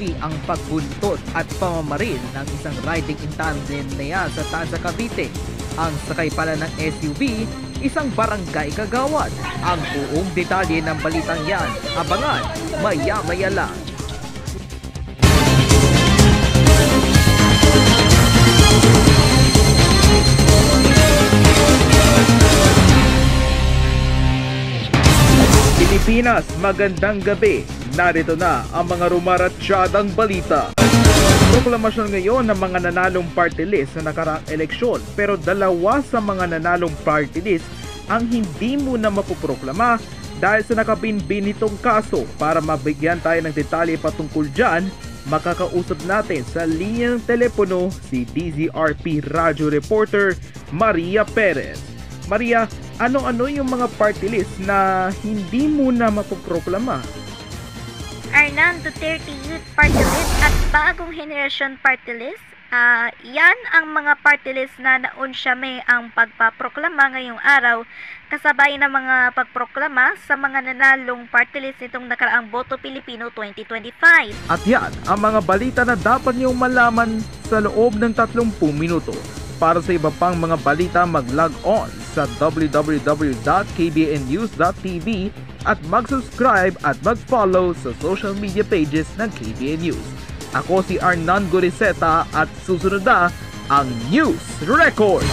SUV ang pagbuntot at pamamaril ng isang riding in tandem na yan sa Tanza, Cavite. Ang sakay pala ng SUV, isang barangay kagawad. Ang buong detalye ng balitang yan, abangan maya-maya lang. Pilipinas, magandang gabi. Narito na ang mga rumaratsyadang balita. Proklamasyon ngayon ng mga nanalong party list sa nakaraang eleksyon, pero dalawa sa mga nanalong party list ang hindi muna mapoproklama dahil sa nakabinbin nitong kaso. Para mabigyan tayo ng detalye patungkol dyan, makakausap natin sa linya ng telepono si DZRP Radio Reporter Maria Perez. Maria, ano-ano yung mga party list na hindi muna mapoproklama? Arnan Duterte Youth Party List at Bagong Henerasyon Party List. Yan ang mga party list na naunsyame ang pagpaproklama ngayong araw kasabay ng mga pagproklama sa mga nanalong party list nitong nakaraang Boto Pilipino 2025. At yan ang mga balita na dapat niyong malaman sa loob ng 30 minuto. Para sa iba pang mga balita, mag-log on sa www.kbnnews.tv at mag-subscribe at mag-follow sa social media pages ng KBN News. Ako si Arnan Goriseta at susunod na ang News Record!